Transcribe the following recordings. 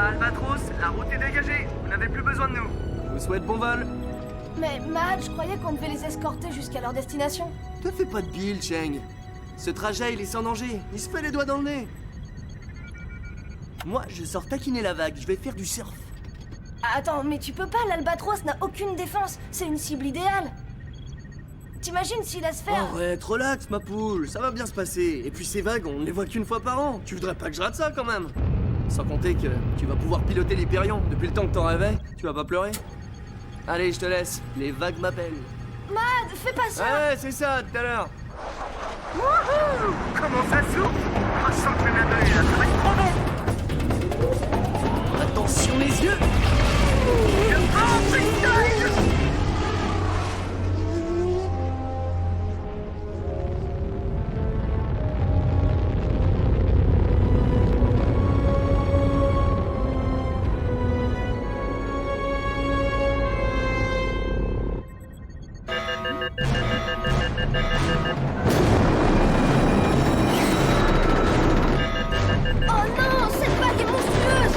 Albatros, la route est dégagée. Vous n'avez plus besoin de nous. Je vous souhaite bon vol. Mais Mahad, je croyais qu'on devait les escorter jusqu'à leur destination. Te fais pas de bile, Cheng. Ce trajet, il est sans danger. Il se fait les doigts dans le nez. Moi, je sors taquiner la vague. Je vais faire du surf. Attends, mais tu peux pas, l'Albatros n'a aucune défense. C'est une cible idéale. T'imagines s'il laisse faire... Arrête, relax, ma poule. Ça va bien se passer. Et puis ces vagues, on ne les voit qu'une fois par an. Tu voudrais pas que je rate ça, quand même? Sans compter que tu vas pouvoir piloter l'Hyperion. Depuis le temps que t'en rêvais, tu vas pas pleurer? Allez, je te laisse. Les vagues m'appellent. Mahad, fais pas ça! Ouais, c'est ça, tout à l'heure. Wouhou! Comment ça souffle? Je sens que le main de là, ça va être trop bon. Attention les yeux! Oh, freestyle! Oh non, cette vague est monstrueuse!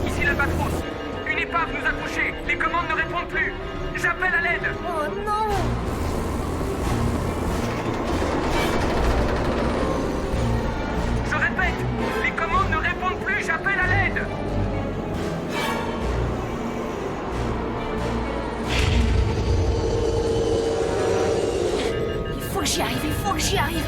Ici l'Albatros. Une épave nous a touchés. Les commandes ne répondent plus. J'appelle à l'aide. Oh non! Je répète, les commandes ne répondent plus. J'appelle à l'aide. Il faut que j'y arrive, il faut que j'y arrive!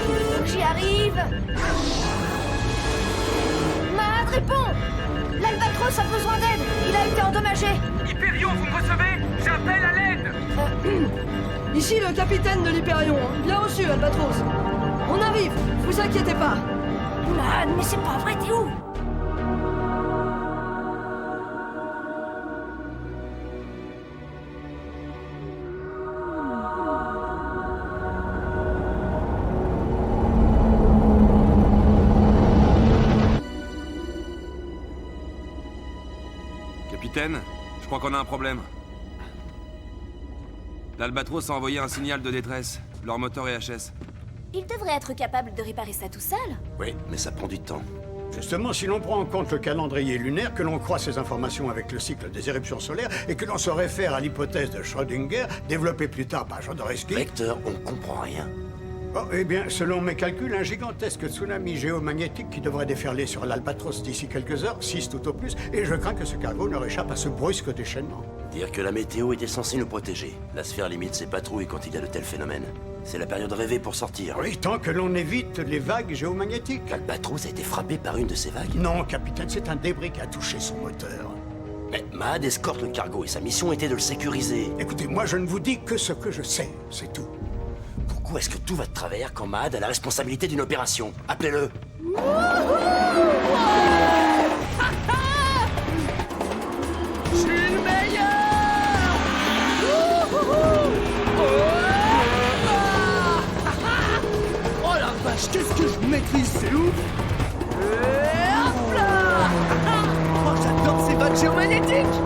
Il faut que j'y arrive! Mahad, réponds! L'Albatros a besoin d'aide! Il a été endommagé! Hyperion, vous me recevez? J'appelle à l'aide. Ici le capitaine de l'Hyperion. Bien reçu, Albatros. On arrive, vous inquiétez pas. Mahad, mais c'est pas vrai, t'es où? Capitaine, je crois qu'on a un problème. L'Albatros a envoyé un signal de détresse. Leur moteur est HS. Il devrait être capable de réparer ça tout seul. Oui, mais ça prend du temps. Justement, si l'on prend en compte le calendrier lunaire, que l'on croise ces informations avec le cycle des éruptions solaires, et que l'on se réfère à l'hypothèse de Schrödinger, développée plus tard par Jodorowsky... Vecteur, on comprend rien. Oh, eh bien, selon mes calculs, un gigantesque tsunami géomagnétique qui devrait déferler sur l'Albatros d'ici quelques heures, 6 tout au plus, et je crains que ce cargo ne réchappe à ce brusque déchaînement. Dire que la météo était censée nous protéger. La sphère limite ses patrouilles quand il y a de tels phénomènes. C'est la période rêvée pour sortir. Oui, tant que l'on évite les vagues géomagnétiques. L'Albatros a été frappé par une de ces vagues. Non, capitaine, c'est un débris qui a touché son moteur. Mais Mahad escorte le cargo et sa mission était de le sécuriser. Écoutez, moi je ne vous dis que ce que je sais, c'est tout. Pourquoi est-ce que tout va de travers quand Mahad a la responsabilité d'une opération? Appelez-le. Je suis le meilleur. Oh la vache, qu'est-ce que je maîtrise, c'est ouf! Et hop là! Oh, j'adore ces vagues géomagnétiques!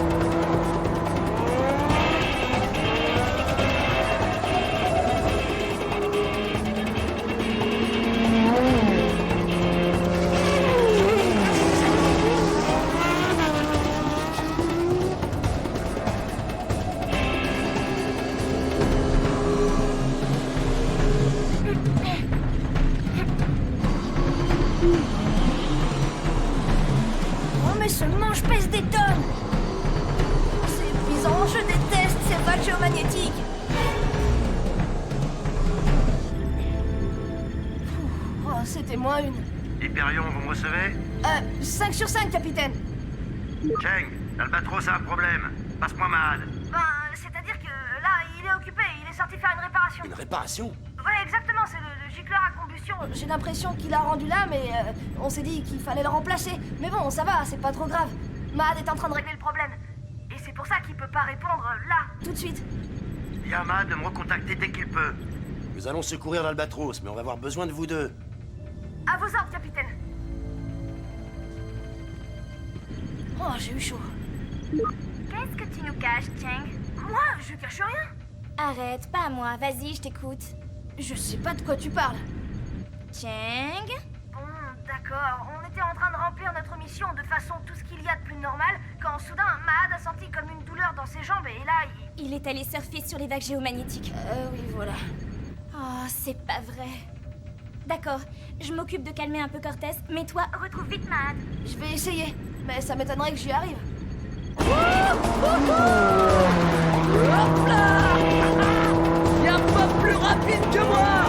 Oh, mais ce manche pèse des tonnes! C'est épuisant, je déteste ces vagues géomagnétiques! Oh, c'était moins une. Hyperion, vous me recevez? 5 sur 5, capitaine! Cheng, l'Albatros a un problème. Passe-moi Mahad. Ben, c'est-à-dire que là, il est occupé, il est sorti faire une réparation. Une réparation? Ouais, exactement, c'est le gicleur à combustion. J'ai l'impression qu'il a rendu là, mais on s'est dit qu'il fallait le remplacer. Mais bon, ça va, c'est pas trop grave. Mahad est en train de régler le problème. Et c'est pour ça qu'il peut pas répondre là, tout de suite. Dis à Mad de me recontacter dès qu'il peut. Nous allons secourir l'Albatros, mais on va avoir besoin de vous deux. À vos ordres, capitaine. Oh, j'ai eu chaud. Qu'est-ce que tu nous caches, Cheng? Moi, je cache rien. Arrête, pas moi. Vas-y, je t'écoute. Je sais pas de quoi tu parles. Cheng? Bon, d'accord. On était en train de remplir notre mission de façon tout ce qu'il y a de plus normal quand soudain Mahad a senti comme une douleur dans ses jambes et là, Il est allé surfer sur les vagues géomagnétiques. oui, voilà. Oh, c'est pas vrai. D'accord, je m'occupe de calmer un peu Cortez, mais toi, retrouve vite Mahad. Je vais essayer, mais ça m'étonnerait que j'y arrive. Hop là! Y'a pas plus rapide que moi!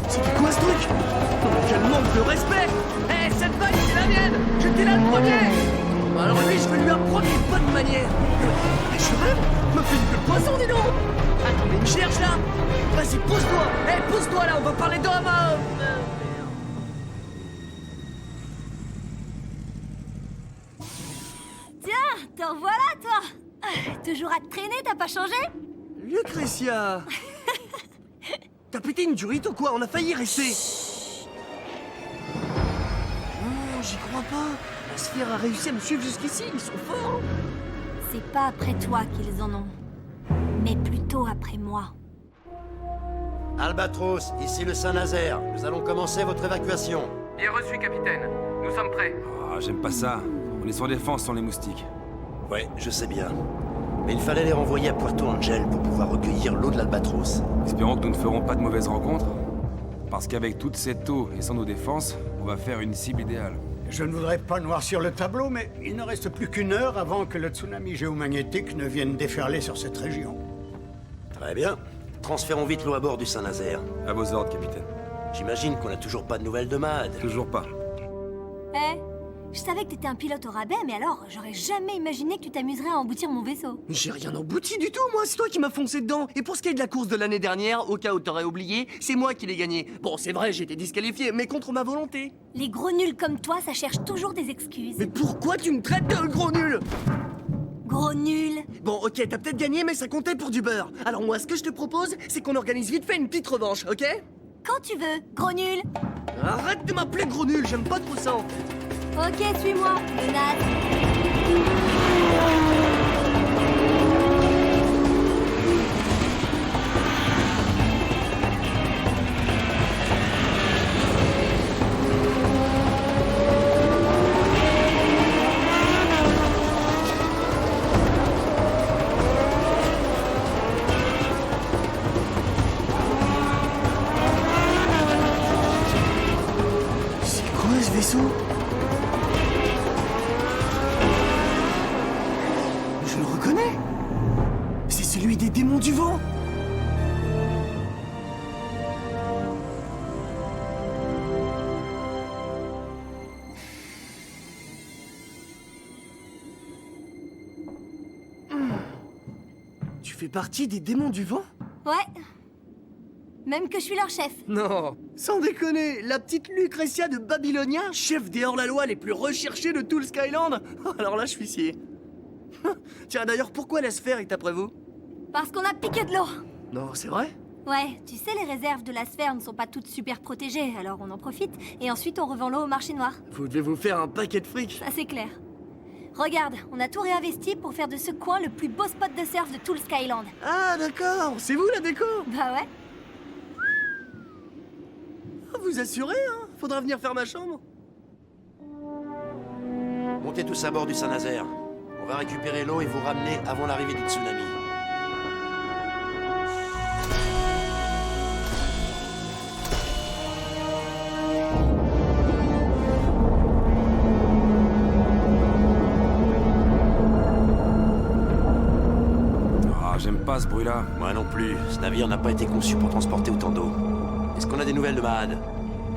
C'était quoi ce truc? Oh, quel manque de respect! Eh, cette vague, c'est la mienne! J'étais là le premier! Bah alors lui, je vais lui apprendre les bonnes manières! Eh, je rêve? Me fait une queue de poisson, dis donc! Attendez, il me cherche là! Vas-y, pousse-toi! Eh, pousse-toi là, on va parler d'homme à homme! Tiens, t'en voilà, toi. Toujours à te traîner, t'as pas changé? Lucretia! T'as pété une durite ou quoi? On a failli rester! Non, j'y crois pas! La sphère a réussi à me suivre jusqu'ici, ils sont forts! C'est pas après toi qu'ils en ont, mais plutôt après moi. Albatros, ici le Saint-Nazaire. Nous allons commencer votre évacuation. Bien reçu, capitaine. Nous sommes prêts. Ah, j'aime pas ça. On est sans défense sans les moustiques. Ouais, je sais bien. Mais il fallait les renvoyer à Puerto Angel pour pouvoir recueillir l'eau de l'Albatros. Espérons que nous ne ferons pas de mauvaises rencontres. Parce qu'avec toute cette eau et sans nos défenses, on va faire une cible idéale. Je ne voudrais pas noircir le tableau, mais il ne reste plus qu'une heure avant que le tsunami géomagnétique ne vienne déferler sur cette région. Très bien. Transférons vite l'eau à bord du Saint-Nazaire. À vos ordres, capitaine. J'imagine qu'on n'a toujours pas de nouvelles de Mahad. Toujours pas. Eh, je savais que t'étais un pilote au rabais, mais alors, j'aurais jamais imaginé que tu t'amuserais à emboutir mon vaisseau. Mais j'ai rien embouti du tout, moi, c'est toi qui m'as foncé dedans. Et pour ce qui est de la course de l'année dernière, au cas où t'aurais oublié, c'est moi qui l'ai gagné. Bon, c'est vrai, j'ai été disqualifié, mais contre ma volonté. Les gros nuls comme toi, ça cherche toujours des excuses. Mais pourquoi tu me traites de gros nul? Gros nul. Bon, ok, t'as peut-être gagné, mais ça comptait pour du beurre. Alors moi, ce que je te propose, c'est qu'on organise vite fait une petite revanche, ok? Quand tu veux, gros nul. Arrête de m'appeler gros nul, j'aime pas trop ça en fait. Ok, suis-moi, menace. C'est quoi ce vaisseau? Je le reconnais. C'est celui des démons du vent. Tu fais partie des démons du vent? Ouais. Même que je suis leur chef. Non, sans déconner, la petite Lucretia de Babylonia, chef des hors-la-loi les plus recherchés de tout le Skyland. Alors là, je suis scié. Tiens, d'ailleurs, pourquoi la sphère est après vous? Parce qu'on a piqué de l'eau. Non, c'est vrai? Ouais, tu sais, les réserves de la sphère ne sont pas toutes super protégées, alors on en profite, et ensuite on revend l'eau au marché noir. Vous devez vous faire un paquet de fric. Ça c'est clair. Regarde, on a tout réinvesti pour faire de ce coin le plus beau spot de surf de tout le Skyland. Ah, d'accord, c'est vous la déco? Bah ouais. Ah, vous assurez, hein? Faudra venir faire ma chambre. Montez tous à bord du Saint-Nazaire. On va récupérer l'eau et vous ramener avant l'arrivée du tsunami. Ah, j'aime pas ce bruit-là. Moi non plus. Ce navire n'a pas été conçu pour transporter autant d'eau. Est-ce qu'on a des nouvelles de Mahad?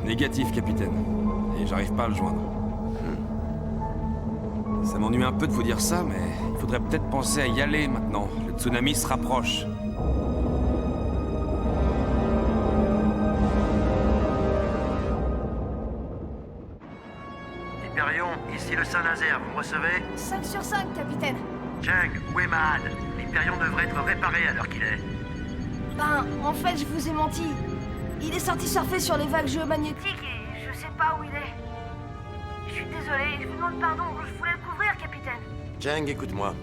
Négatif, capitaine. Et j'arrive pas à le joindre. Ça m'ennuie un peu de vous dire ça, mais il faudrait peut-être penser à y aller maintenant. Le tsunami se rapproche. l'Hyperion, ici le Saint-Nazaire, vous me recevez? 5 sur 5, capitaine. Chang, où est Mahad? L'Hyperion devrait être réparé à l'heure qu'il est. Ben, en fait, je vous ai menti. Il est sorti surfer sur les vagues géomagnétiques et je sais pas où il est. Je suis désolé, je vous demande pardon, je voulais le couvrir, capitaine. Chang, écoute-moi.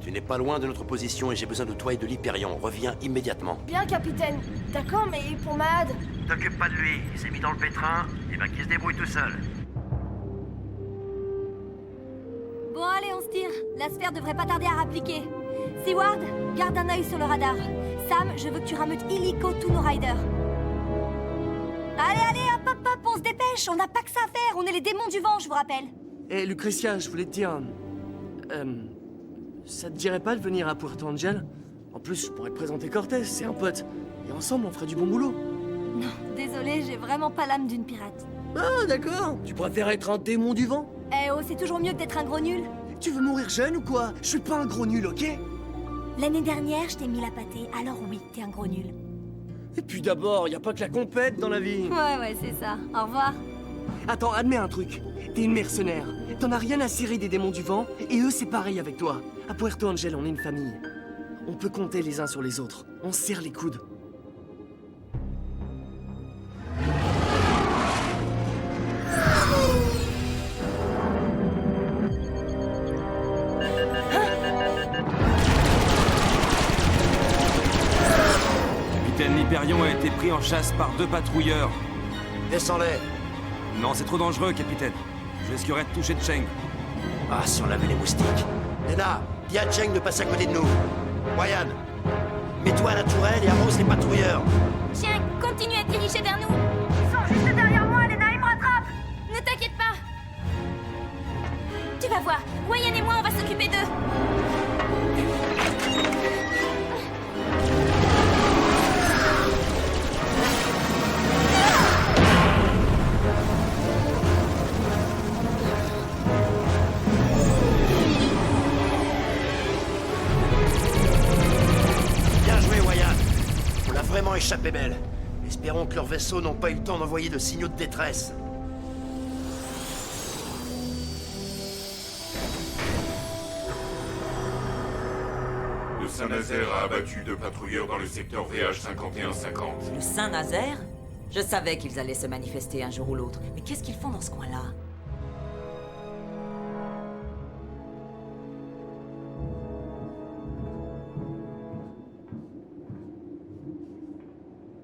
Tu n'es pas loin de notre position et j'ai besoin de toi et de l'Hyperion. Reviens immédiatement. Bien, capitaine. D'accord, mais pour Mahad? T'occupe pas de lui, il s'est mis dans le pétrin, et ben qu'il se débrouille tout seul. Bon, allez, on se tire. La sphère devrait pas tarder à rappliquer. Seward, garde un œil sur le radar. Sam, je veux que tu rameutes illico tous nos riders. Allez, hop, on se dépêche. On n'a pas que ça à faire. On est les démons du vent, je vous rappelle. Eh, Lucretia, je voulais te dire... ça te dirait pas de venir à Puerto Angel? En plus, je pourrais te présenter Cortez, c'est un pote. Et ensemble, on ferait du bon boulot. Non, désolé, j'ai vraiment pas l'âme d'une pirate. Ah, d'accord. Tu préfères être un démon du vent? Eh oh, c'est toujours mieux que d'être un gros nul. Tu veux mourir jeune ou quoi? Je suis pas un gros nul, ok? L'année dernière, je t'ai mis la pâtée, alors oui, t'es un gros nul. Et puis d'abord, y a pas que la compète dans la vie. Ouais, c'est ça. Au revoir. Attends, admets un truc. T'es une mercenaire. T'en as rien à cirer des démons du vent, et eux, c'est pareil avec toi. À Puerto Angel, on est une famille. On peut compter les uns sur les autres. On se serre les coudes. Capitaine l'Hyperion a été pris en chasse par 2 patrouilleurs. Descends-les. Non, c'est trop dangereux, capitaine. Je risquerais de toucher Chang. Ah, si on avait les moustiques. Lena, dis à Chang de passer à côté de nous. Ryan, mets-toi à la tourelle et arrose les patrouilleurs. Tiens, continue à te diriger vers nous. Ils sont juste derrière moi, Lena, ils me rattrapent. Ne t'inquiète pas. Tu vas voir, Ryan et moi, on va s'occuper d'eux. Bien joué, Ryan. On a vraiment échappé belle. Espérons que leurs vaisseaux n'ont pas eu le temps d'envoyer de signaux de détresse. Le Saint-Nazaire a abattu 2 patrouilleurs dans le secteur VH 5150. Le Saint-Nazaire? Je savais qu'ils allaient se manifester un jour ou l'autre. Mais qu'est-ce qu'ils font dans ce coin-là?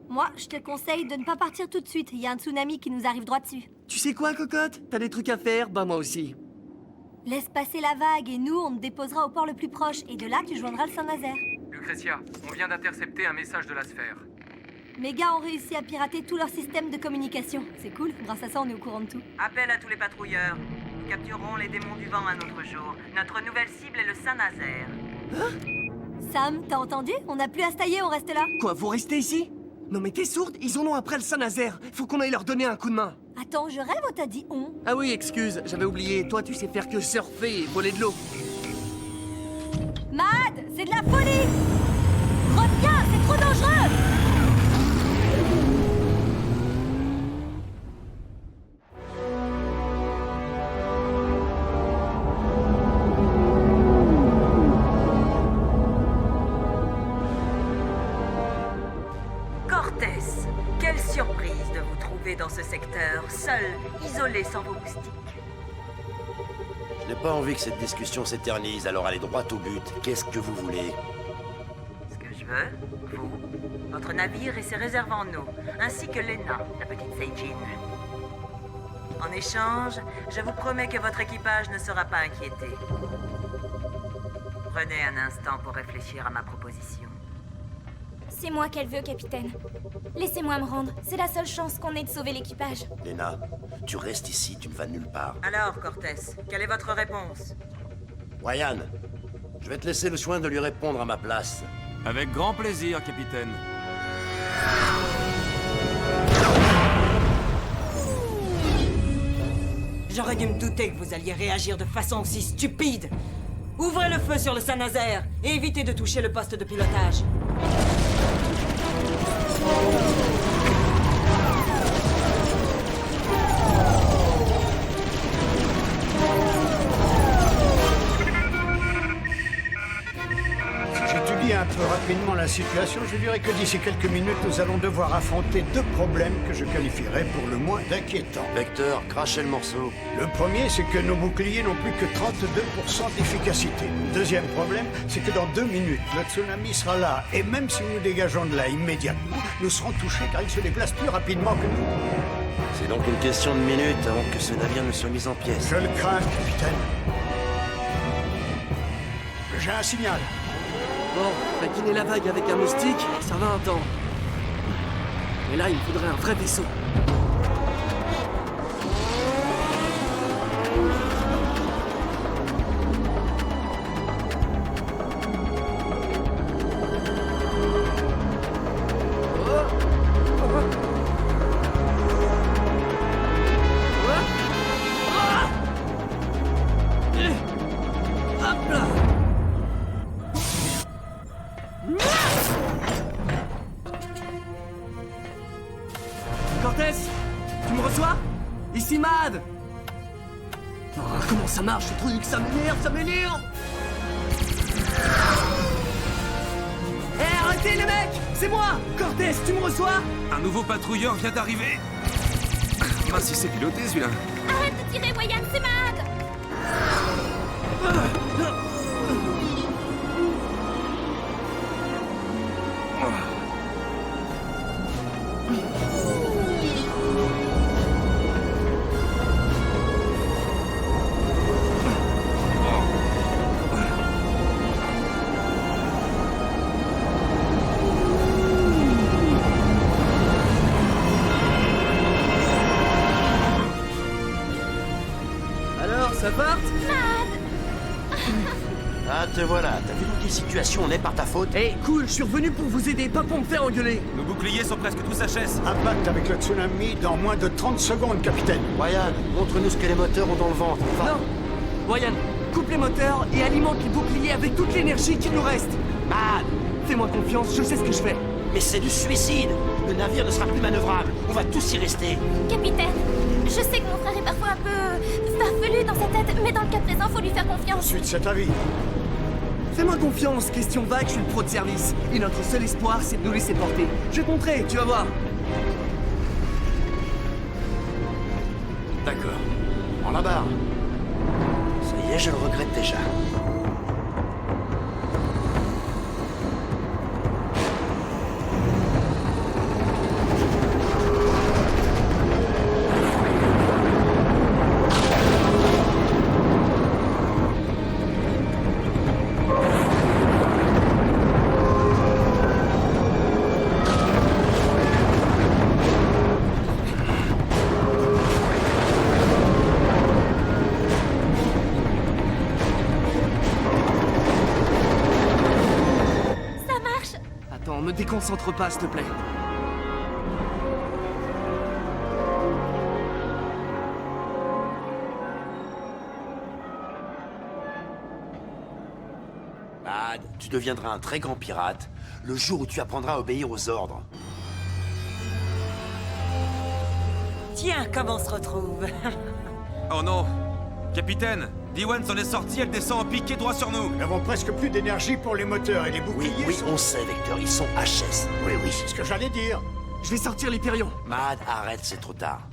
Moi, je te conseille de ne pas partir tout de suite. Il y a un tsunami qui nous arrive droit dessus. Tu sais quoi, cocotte? T'as des trucs à faire? Bah moi aussi. Laisse passer la vague et nous, on te déposera au port le plus proche. Et de là, tu joindras le Saint-Nazaire. Lucretia, on vient d'intercepter un message de la sphère. Mes gars ont réussi à pirater tout leur système de communication. C'est cool, grâce à ça, on est au courant de tout. Appel à tous les patrouilleurs. Nous capturerons les démons du vent un autre jour. Notre nouvelle cible est le Saint-Nazaire. Sam, t'as entendu? On n'a plus à se tailler, on reste là. Quoi, vous restez ici? Non mais t'es sourde? Ils en ont après le Saint-Nazaire. Faut qu'on aille leur donner un coup de main. Attends, je rêve ou t'as dit on? Ah oui, excuse, j'avais oublié. Toi, tu sais faire que surfer et voler de l'eau. Mad, c'est de la folie! Reviens, c'est trop dangereux! Cortez, quelle surprise de vous trouver dans ce secteur, seul, isolé sans vos moustiques. Je n'ai pas envie que cette discussion s'éternise, alors allez droit au but. Qu'est-ce que vous voulez? Ce que je veux, vous, votre navire et ses réserves en eau, ainsi que Lena, la petite Seijin. En échange, je vous promets que votre équipage ne sera pas inquiété. Prenez un instant pour réfléchir à ma proposition. C'est moi qu'elle veut, capitaine. Laissez-moi me rendre. C'est la seule chance qu'on ait de sauver l'équipage. Lena, tu restes ici, tu ne vas nulle part. Alors, Cortez, quelle est votre réponse? Ryan, je vais te laisser le soin de lui répondre à ma place. Avec grand plaisir, capitaine. J'aurais dû me douter que vous alliez réagir de façon aussi stupide. Ouvrez le feu sur le Saint-Nazaire et évitez de toucher le poste de pilotage. la situation, je dirais que d'ici quelques minutes, nous allons devoir affronter deux problèmes que je qualifierais pour le moins d'inquiétants. Vecteur, crachez le morceau. Le premier, c'est que nos boucliers n'ont plus que 32% d'efficacité. Deuxième problème, c'est que dans 2 minutes, le tsunami sera là. Et même si nous dégageons de là immédiatement, nous serons touchés car il se déplace plus rapidement que nous. C'est donc une question de minutes avant que ce navire ne soit mis en pièces. Je le crains, capitaine. J'ai un signal. Bon, taquiner la vague avec un moustique, ça va un temps. Mais là, il me faudrait un vrai vaisseau. Cortez, tu me reçois? Ici Mad. Oh, comment ça marche ce truc? Ça m'énerve, ça m'énerve. Hé, arrêtez les mecs! C'est moi! Cortez, tu me reçois? Un nouveau patrouilleur vient d'arriver. Ah, si c'est piloté celui-là. Arrête de tirer, Wyan, c'est Mad! Alors, ça part? Ah, te voilà. T'as vu dans quelle situation on est par ta faute? Hé, cool, je suis revenu pour vous aider, pas pour me faire engueuler. Nos boucliers sont presque tous HS. Impact avec le tsunami dans moins de 30 secondes, capitaine. Ryan, montre-nous ce que les moteurs ont dans le ventre. Enfin, Non! Ryan, coupe les moteurs et alimente les boucliers avec toute l'énergie qu'il nous reste. Mad! Fais-moi confiance, je sais ce que je fais. Mais c'est du suicide! Le navire ne sera plus manœuvrable. On va tous y rester. Capitaine, je sais que mon frère est parfois un peu farfelu dans sa tête, mais dans le cas présent, faut lui faire confiance. Ensuite, cet avis. Fais-moi confiance, question vague, je suis le pro de service. Et notre seul espoir, c'est de nous laisser porter. Je compterai, tu vas voir. D'accord. En la barre. Ça y est, je le regrette déjà. Attends, me déconcentre pas, s'il te plaît. Mad, tu deviendras un très grand pirate le jour où tu apprendras à obéir aux ordres. Tiens, comment on se retrouve? Oh non! Capitaine, D1 s'en est sortie, elle descend en piqué droit sur nous. Nous n'avons presque plus d'énergie pour les moteurs et les Oui, boucliers oui, sont... on sait, Vecteur, ils sont HS. Oui, c'est ce que j'allais dire. Je vais sortir l'Hyperion. Mad, arrête, c'est trop tard.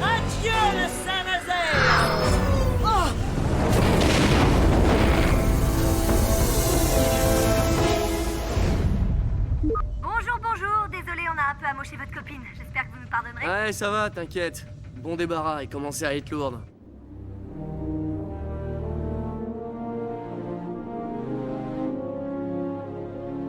Adieu le Saint-Nazaire! Bonjour, désolé, on a un peu amoché votre copine. J'espère que vous nous pardonnerez. Ouais, ça va, t'inquiète. Bon débarras et commencez à être lourde.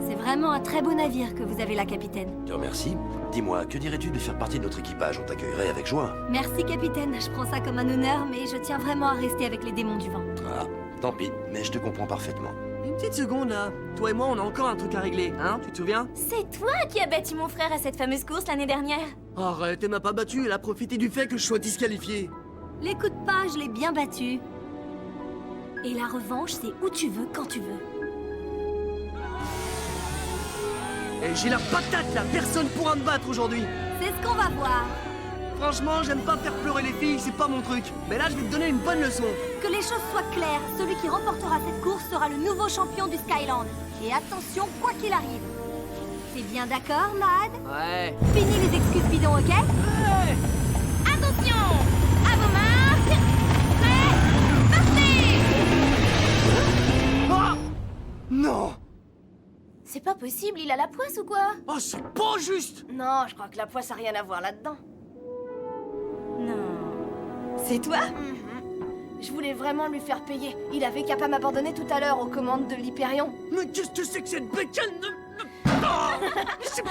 C'est vraiment un très beau navire que vous avez là, capitaine. Te remercie. Dis-moi, que dirais-tu de faire partie de notre équipage? On t'accueillerait avec joie. Merci, capitaine. Je prends ça comme un honneur, mais je tiens vraiment à rester avec les démons du vent. Ah, tant pis, mais je te comprends parfaitement. Une petite seconde là. Toi et moi, on a encore un truc à régler, hein? Tu te souviens? C'est toi qui as battu mon frère à cette fameuse course l'année dernière. Arrête, elle m'a pas battu, elle a profité du fait que je sois disqualifié. L'écoute pas, je l'ai bien battu. Et la revanche, c'est où tu veux, quand tu veux. Et j'ai la patate là, personne pourra me battre aujourd'hui. C'est ce qu'on va voir. Franchement, j'aime pas faire pleurer les filles, c'est pas mon truc. Mais là, je vais te donner une bonne leçon. Que les choses soient claires, celui qui remportera cette course sera le nouveau champion du Skyland. Et attention, quoi qu'il arrive. T'es bien d'accord, Mad? Ouais. Fini les excuses bidons, ok? Ouais. Attention! À vos marques! Prêts? Partez! Ah non. C'est pas possible, il a la poisse ou quoi? Oh, c'est pas juste. Non, je crois que la poisse a rien à voir là-dedans. Non. C'est toi? Je voulais vraiment lui faire payer. Il avait qu'à pas m'abandonner tout à l'heure aux commandes de l'Hyperion. Mais qu'est-ce que c'est que cette bécane de... Oh, c'est pas